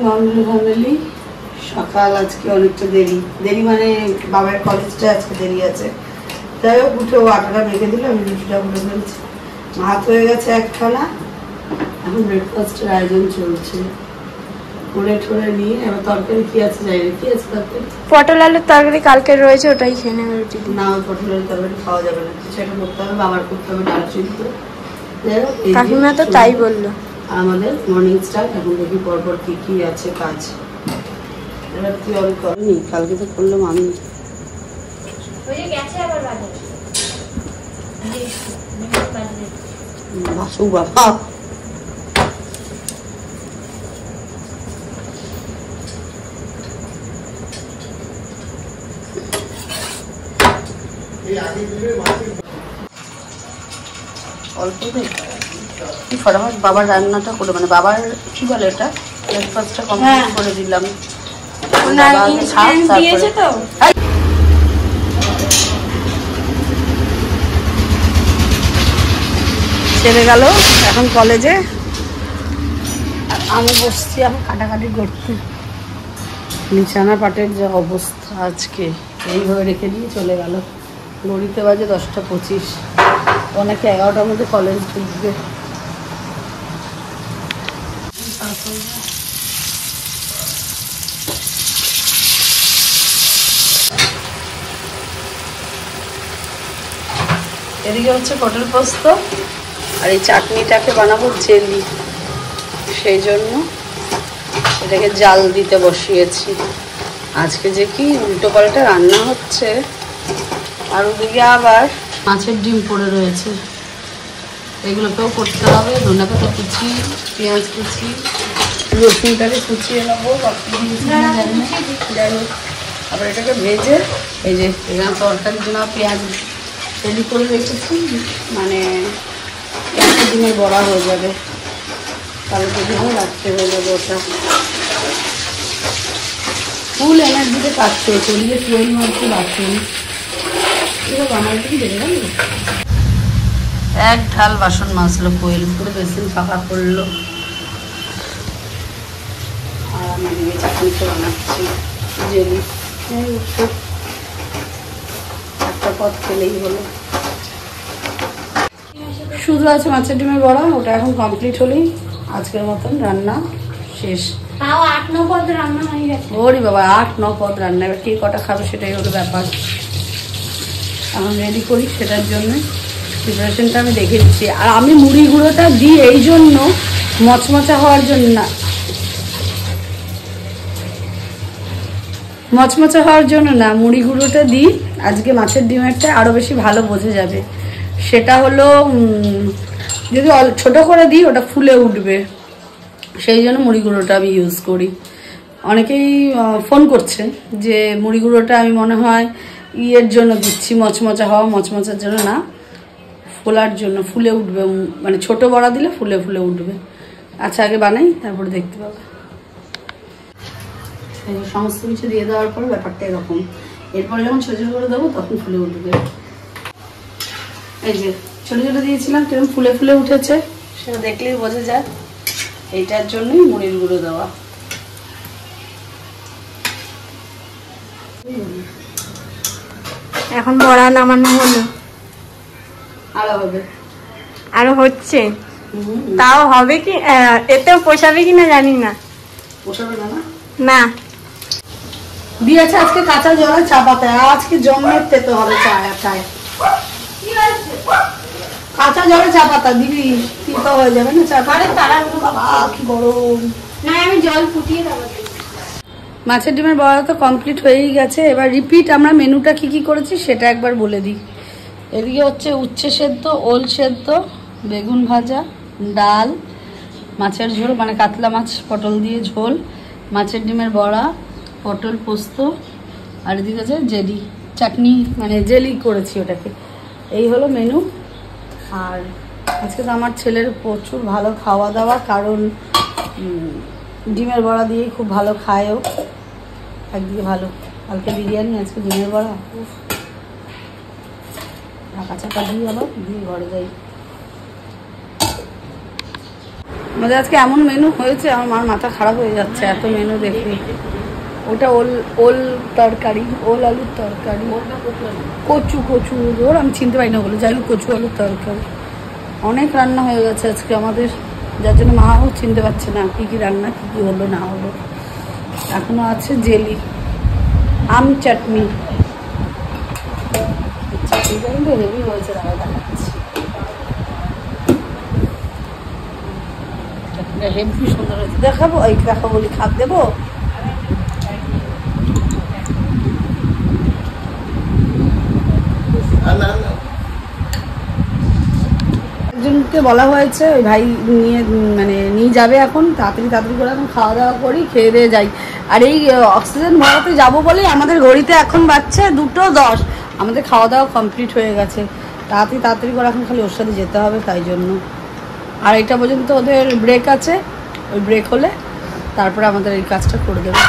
Normally সকাল আজকে অনেকটা দেরি মানে বাবার কলেজটা আজকে দেরি আছে, যাই হোক উঠে ও আটাটা মেখে দিল, আমি রুটিটা করে ফেলছি। ভাত হয়ে গেছে একখানা, এখন ব্রেকফাস্টের আয়োজন চলছে। করে ঠোরে নিয়ে এবার তরকারি কি আছে যাই কি আছে তরকারি, পটল আলুর তরকারি কালকে রয়েছে, ওটাই খেয়ে নেবে রুটি না। পটল আলুর তরকারি খাওয়া যাবে না, কিছু একটা করতে হবে, বাবার করতে হবে ডাল সিদ্ধ। কাকিমা তো তাই বললো। আমাদের মর্নিং স্টার্ট, এখন দেখি পরপর কি কি আছে কাজ। এবার তুই আমি করিনি, কালকে তো করলাম আমি। বাসু বাবা অল্প কি ফটাফট বাবার রান্নাটা করে, মানে বাবার কি বলে এটা ব্রেকফাস্টটা কমপ্লিট করে দিলাম। ছেড়ে গেল এখন কলেজে, আর আমি বসছি এখন কাটাকাটি করতে। বিছানা পাটের যে অবস্থা আজকে, এইভাবে রেখে দিয়ে চলে গেল। ঘড়িতে বাজে 10:25, অনেকে 11টার মধ্যে কলেজ ঢুকবে। এদিকে হচ্ছে পটল পোস্ত, আর এই চাটনিটাকে বানাবো জেলি, সেই জন্য এটাকে জাল দিতে বসিয়েছি। আজকে যে কি উল্টো পাল্টা রান্না হচ্ছে। আর ওদিকে আবার মাছের ডিম পড়ে রয়েছে, এগুলোকেও করতে হবে। ধনেপাতা কুচি, পেঁয়াজ কুচি, রসুনটাকে কুচিয়ে নেবো, যাই হোক। আবার এটাকে ভেজে এই যে এখানে তরকারির জন্য পেঁয়াজ রেডি করে রেখেছি, মানে একটা দিনের বড়া হয়ে যাবে, কালকে দিনে রাখতে হয়ে যাবে। ওটা ফুল এনার্জিতে কাজ করে চলিয়ে 12 মার্চে বাথরুম এক ঢাল বাসন মাজলো, কোয়েল পুরো বেসিন ফাঁকা করলো। আর আমি চাটনিটা বানাচ্ছি জেলি, একটা পথ খেলেই হলো। শুধু আছে মাছের ডিমের বড়া, ওটা এখন কমপ্লিট হলেই আজকের মতন রান্না শেষ। তাও 8-9 পদ রান্না হয়ে গেছে। ওরে বাবা 8-9 পদ রান্না, এবার কে কটা খাবে সেটাই হলো ব্যাপার। এখন রেডি করি, সেটার জন্য প্রিপারেশনটা আমি দেখে দিচ্ছি। আর আমি মুড়ি গুঁড়োটা দিই এই জন্য, মচমচা হওয়ার জন্য না, মচমচা হওয়ার জন্য না, মুড়ি গুঁড়োটা দিই আজকে মাছের ডিমেরটা আরও বেশি ভালো বোঝা যাবে। সেটা হলো যদি ছোট করে দিই ওটা ফুলে উঠবে, সেই জন্য মুড়ি গুঁড়োটা আমি ইউজ করি। অনেকেই ফোন করছে যে মুড়ি গুঁড়োটা আমি মনে হয় ইয়ের জন্য দিচ্ছি, মচমচা হওয়া, মচমচার জন্য না, ফোলার জন্য, ফুলে উঠবে, মানে ছোট বড়া দিলে ফুলে ফুলে উঠবে। আচ্ছা আগে বানাই তারপরে দেখতে পাবো। সমস্ত কিছু দিয়ে দেওয়ার পরে ব্যাপারটা এরকম, এরপরে যখন ছোটো ছোটো করে দেবো তখন ফুলে উঠবে। এই যে ছোটো ছোটো দিয়েছিলাম কিরকম ফুলে ফুলে উঠেছে সেটা দেখলেই বোঝা যায়, এইটার জন্যই মুড়ির গুঁড়ো দেওয়া। এখন বড়া নামানো হলো, আরো হবে, আরো হচ্ছে, তাও হবে কি এতেও পোষাবে কিনা জানি না। পোষাবে না? না দিয়েছে আজকে কাঁচা জলে চা পাতা, আজকে জমের তেতো হবে চায়, কাঁচা জলে চা পাতা দিবি, তিতো হয়ে যাবে না চা পাতা। তারা বাবা কি গরম, না আমি জল ফুটিয়ে দেবো। মাছের ডিমের বড়া তো কমপ্লিট হয়েই গেছে। এবার রিপিট আমরা মেনুটা কি কি করেছি সেটা একবার বলে দিই। এদিকে হচ্ছে উচ্ছে সেদ্ধ, ওল সেদ্ধ, বেগুন ভাজা, ডাল, মাছের ঝোল মানে কাতলা মাছ পটল দিয়ে ঝোল, মাছের ডিমের বড়া, পটল পোস্ত, আর এদিকে আছে জেলি চাটনি, মানে জেলি করেছি ওটাকে। এই হলো মেনু। আর আজকে তো আমার ছেলের প্রচুর ভালো খাওয়া দাওয়া, কারণ ডিমের বড়া দিয়েই খুব ভালো খায়ও। একদিকে ভালো, কালকে বিরিয়ানি, আজকে ডিমের বড়া, ঢাকা চাকা দিয়ে আবার দিয়ে ঘরে যাই। আমাদের আজকে এমন মেনু হয়েছে, আমার মার মাথা খারাপ হয়ে যাচ্ছে এত মেনু দেখে। ওটা ওল ওল তরকারি, ওল আলুর তরকারি, কচু কচু ওর আমি চিনতে পারি না ওগুলো, যাই হোক কচু আলুর তরকারি। অনেক রান্না হয়ে গেছে আজকে আমাদের, যার জন্য মাও চিনতে পারছে না কী কী রান্না, কী কী হলো না হলো। এখনো আছে জেলি, আম চাটনি। চাটনিটা কিন্তু হেভি হয়েছে, দাঁড়া দেখাচ্ছি। চাটনিটা হেভি সুন্দর হয়েছে, দেখাবো এই দেখাবো বলি, খাপ দেবো। একজনকে বলা হয়েছে ওই ভাই নিয়ে যাবে এখন, তাড়াতাড়ি করে এখন খাওয়া দাওয়া করি, খেয়ে দিয়ে যাই। আর এই অক্সিজেন ভরাতে যাবো বলেই আমাদের ঘড়িতে এখন বাজছে 2:10, আমাদের খাওয়া দাওয়া কমপ্লিট হয়ে গেছে। তাড়াতাড়ি করে এখন খালি ওর সাথে যেতে হবে, তাই জন্য। আর এটা পর্যন্ত ওদের ব্রেক আছে, ওই ব্রেক হলে তারপরে আমাদের এই কাজটা করে দেবে।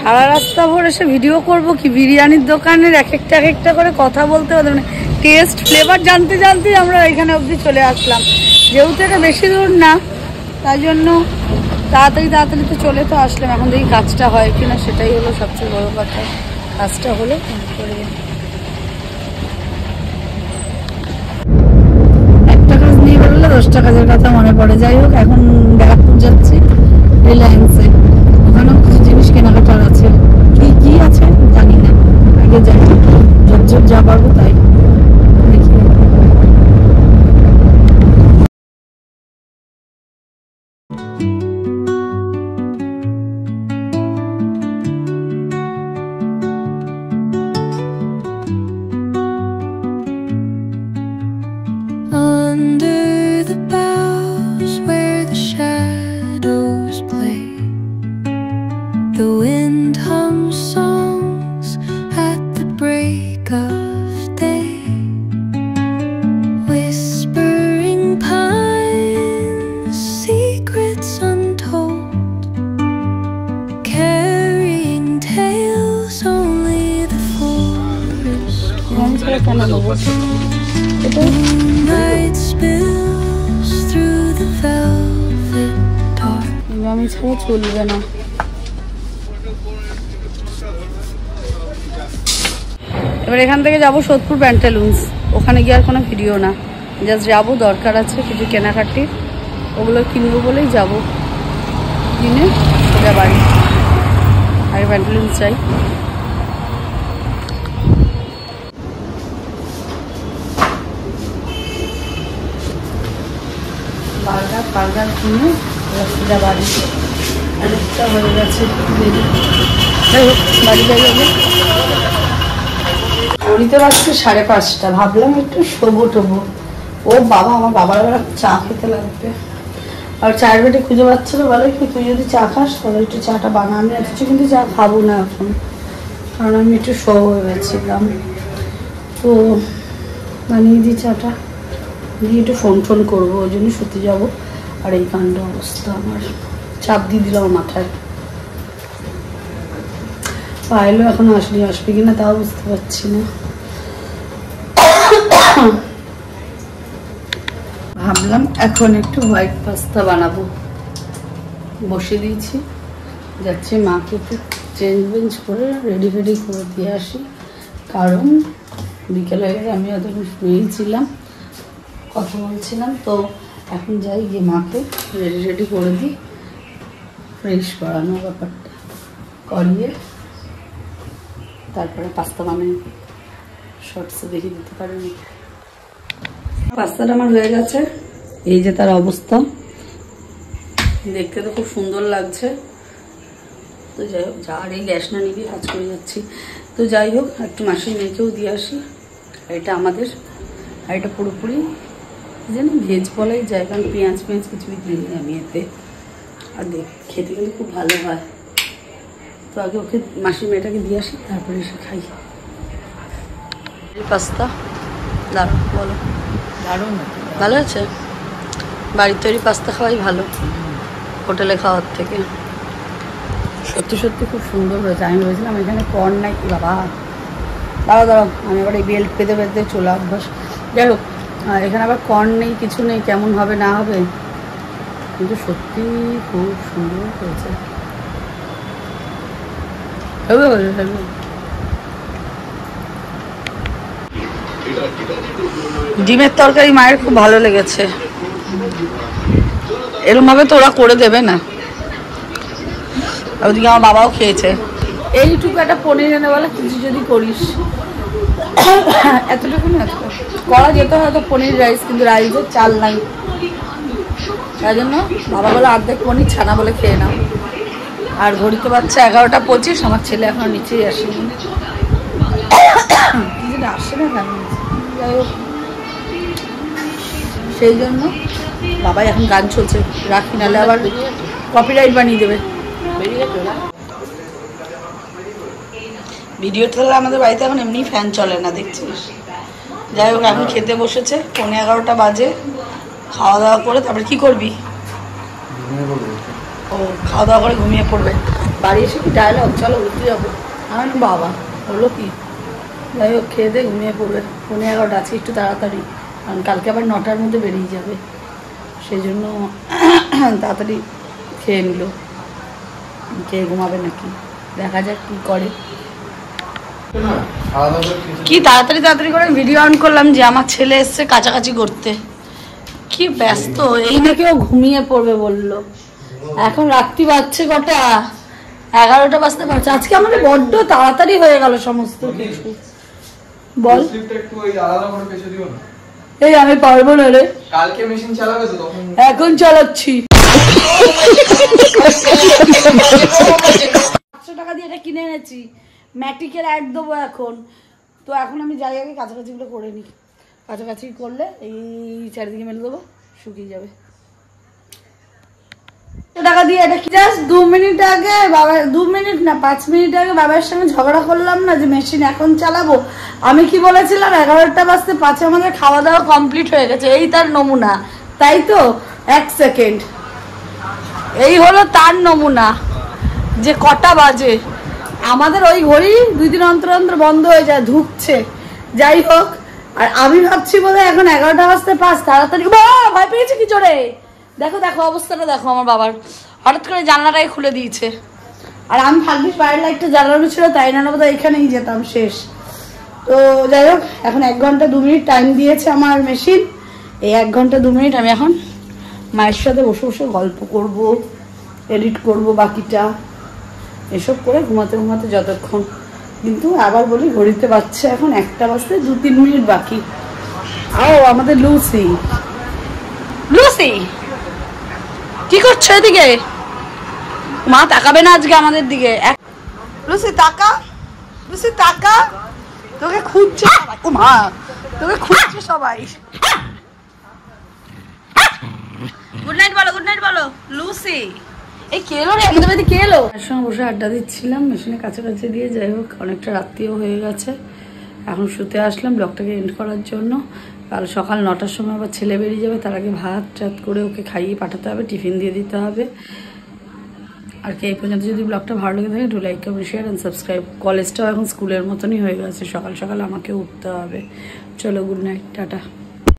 সারা রাস্তা ভোর এসে ভিডিও করবো কি, বিরিয়ানির দোকানের এক একটা করে কথা বলতে হতো, মানে টেস্ট ফ্লেভার জানতেই আমরা এখানে অবধি চলে আসলাম। যেহেতু এটা বেশি দূর না, তাই জন্য তাড়াতাড়ি তো চলে তো আসলাম। এখন দেখি কাজটা হয় কিনা, সেটাই হলো সবচেয়ে বড় কথা। কাজটা হলে একটা কাজ নিয়ে বললে 10টা কাজের কথা মনে পড়ে। যাই হোক, এখন ব্যারাকপুর যাচ্ছি রিলায়েন্সে, ওখানেও কিছু জিনিস কেনাকাটার আছে। কি আছে জানি না, আগে যাই, ঝটঝট যা পারবো তাই দেখি। কেন নেবো, আমি ছাড়া চলবে না। এবার এখান থেকে যাবো সোদপুর প্যান্টালুন্স, ওখানে গিয়ে আর কোনো ভিডিও না, জাস্ট যাবো, দরকার আছে কিছু কেনাকাটি, ওগুলো কিনবো বলেই যাবো, কিনে সোজা বাড়ি। আগে প্যান্টালুন্স চাই। বার্গার কিনে সোজা বাড়ি, অনেকটা হয়ে গেছে দেরি। যাই হোক, বাড়ি যাই হবে। ঘড়িতে বাজছে 5:30, ভাবলাম একটু শোবো টোবো। ও বাবা, আমার বাবার আবার চা খেতে লাগবে, আর চায়ের বেটে খুঁজে পাচ্ছিল। বলে কি, তুই যদি চা খাস তাহলে একটু চাটা বানা। আমি অথচ কিন্তু চা খাবো না এখন, কারণ আমি একটু শো হয়ে গেছিলাম। তো বানিয়ে দিই চাটা, দিয়ে একটু ফোন করবো, ওই জন্য শুতে যাবো। আর এই কাণ্ড অবস্থা, আমার চাপ দিয়ে দিল আমার মাথায়। পাইলো এখনো আসলে, আসবে কিনা তাও বুঝতে পারছি না। ভাবলাম এখন একটু হোয়াইট পাস্তা বানাবো, বসে দিয়েছি, যাচ্ছি মাকে একটু চেঞ্জ বেঞ্জ করে রেডি ফেডি করে দিয়ে আসি, কারণ বিকেল হয়ে গেছে, আমি এতক্ষণ শুয়েই ছিলাম, কথা বলছিলাম। তো এখন যাই গিয়ে মাকে রেডি করে দিই, ফ্রেশ করানো ব্যাপারটা করিয়ে তারপরে পাস্তা বানাই, শর্টসে দেখিয়ে দিতে পারিনি। পাস্তাটা আমার হয়ে গেছে, এই যে তার অবস্থা, দেখতে তো খুব সুন্দর লাগছে। তো যাই হোক, আর এই গ্যাস না নিয়ে কাজ করে যাচ্ছি। তো যাই হোক, একটু মাসির মেয়েকেও দিয়ে আসি। আর এটা আমাদের, আর এটা পুরোপুরি যেন ভেজ বলাই যায়, কারণ পেঁয়াজ কিছুই দিই আমি এতে। আর খেতে কিন্তু খুব ভালো হয়। তো আগে ওকে, মাসির মেয়েটাকে দিয়ে আসি, তারপরে এসে খাই। পাস্তা দারুণ, বলো দারুণ, ভালো আছে। বাড়ির তৈরি পাস্তা খাওয়াই ভালো হোটেলে খাওয়ার থেকে। সত্যি সত্যি খুব সুন্দর হয়েছে। আমি বলেছিলাম এখানে কর্ন নাই, কি বাবা, দাঁড়াও আমি আবার এই বেল্ট পেতে পেতে চলে অভ্যাস। যাই হোক, এখানে আবার কর্ন নেই, কিছু নেই, কেমন হবে না হবে, কিন্তু সত্যি খুব সুন্দর হয়েছে। ডিমের তরকারি মায়ের খুব ভালো লেগেছে। এরকম ভাবে তো ওরা করে দেবে না। ওদিকে আমার বাবাও খেয়েছে। এইটুকু একটা পনির এনে বলে কিছু যদি করিস, এতটুকু না করা যেত হয়তো পনির রাইস, কিন্তু রাইসের চাল নাই, তাই জন্য বাবা বলে অর্ধেক পনির ছানা বলে খেয়ে নাও। আর ঘড়িতে বাচ্চা 11:25, আমার ছেলে এখন নিচেই আসেনি, আসে না কেন, যাই হোক সেই জন্য বাবাই এখন গান চলছে, রাখি নাহলে আবার কপিরাইট বানিয়ে দেবে। ভিডিও তাহলে আমাদের বাড়িতে এখন এমনি ফ্যান চলে না, দেখছিস। যাই হোক, এখন খেতে বসেছে, 11:15 বাজে। খাওয়া দাওয়া করে তারপরে কি করবি? ও খাওয়া দাওয়া করে ঘুমিয়ে পড়বে। বাড়ি এসে কি ডায়লগ, চলো উঠতে যাবো। আমি বাবা হলো কি, যাই হোক খেয়ে দিয়ে ঘুমিয়ে পড়বে। 11:15 আছে, একটু তাড়াতাড়ি, কারণ কালকে আবার 9টার মধ্যে বেরিয়ে যাবে, সেই জন্য তাড়াতাড়ি খেয়ে নিল। খেয়ে ঘুমাবে নাকি, দেখা যাক কি করে। কি তাড়াতাড়ি করে ভিডিও অন করলাম যে আমার ছেলে এসছে কাছাকাছি করতে। কি ব্যস্ত, এই না কেউ ঘুমিয়ে পড়বে বললো। এখন রাত্রি বাজছে কটা, 11টা বাজতে পারছে। আজকে আমাদের বড্ড তাড়াতাড়ি হয়ে গেল সমস্ত কিছু। বল, এই আমি পারবো না রে, কালকে মেশিন চালাবে তো, তখন এখন চালাচ্ছি। 500 টাকা দিয়ে এটা কিনে এনেছি, ম্যাট্রিকের অ্যাড দেবো এখন। তো এখন আমি যাই আগে কাছাকাছিগুলো করে নিই, কাছাকাছি করলে এই চারিদিকে মেলে দেবো, শুকিয়ে যাবে। টাকা দিয়ে এটা কি, জাস্ট 2 মিনিট আগে বাবা, 2 মিনিট না 5 মিনিট আগে বাবার সঙ্গে ঝগড়া করলাম না যে মেশিন এখন চালাবো। আমি কি বলেছিলাম 11টা বাজতে 5 আমাদের খাওয়া দাওয়া কমপ্লিট হয়ে গেছে, এই তার নমুনা, তাই তো? 1 সেকেন্ড, এই হলো তার নমুনা যে কটা বাজে। আমাদের ওই ঘড়ি 2 দিন অন্তর অন্তর বন্ধ হয়ে যায়, ধুকছে। যাই হোক, আর আমি ভাবছি বলে এখন 11টা বাজতে 5, তাড়াতাড়ি ভয় পেয়েছে কি জোরে। দেখো দেখো অবস্থাটা দেখো আমার বাবার, হঠাৎ করে জানলাটাই খুলে দিয়েছে। আর আমি ভাগ্যিস বাইরের লাইটটা জ্বালানো ছিল, তাই না বোধহয় এখানেই যেতাম শেষ। তো যাই হোক, এখন 1 ঘন্টা 2 মিনিট টাইম দিয়েছে আমার মেশিন। এই 1 ঘন্টা 2 মিনিট আমি এখন মায়ের সাথে বসে বসে গল্প করব, এডিট করব বাকিটা, এসব করে ঘুমাতে ঘুমাতে যতক্ষণ। কিন্তু আবার বলি ঘড়িতে বাজছে এখন 1টা বাজতে 2-3 মিনিট বাকি। আমাদের লুসি, লুসি কি করছো এদিকে? মা তাকাবে না আজকে আমাদের দিকে। লুসি তাকা, লুসি তাকা, তোকে খুঁজছে ও মা, তোকে খুঁজছে সবাই। গুড নাইট বলো, গুড নাইট বলো লুসি। এই কে এলো রে, আমাদের বাড়িতে কে এলো? তার সঙ্গে বসে আড্ডা দিচ্ছিলাম মেশিনের কাছাকাছি দিয়ে। যাই হোক, অনেকটা রাত্রিও হয়ে গেছে, এখন শুতে আসলাম ব্লগটাকে এন্ড করার জন্য। কাল সকাল 9টার সময় আবার ছেলে বেরিয়ে যাবে, তার আগে ভাত টাত করে ওকে খাইয়ে পাঠাতে হবে, টিফিন দিয়ে দিতে হবে। আর কি এই পর্যন্ত যদি ব্লগটা ভালো লেগে থাকে, do like, comment, share and subscribe. কলেজটাও এখন স্কুলের মতনই হয়ে গেছে, সকাল সকাল আমাকে উঠতে হবে। চলো, গুড নাইট, টাটা।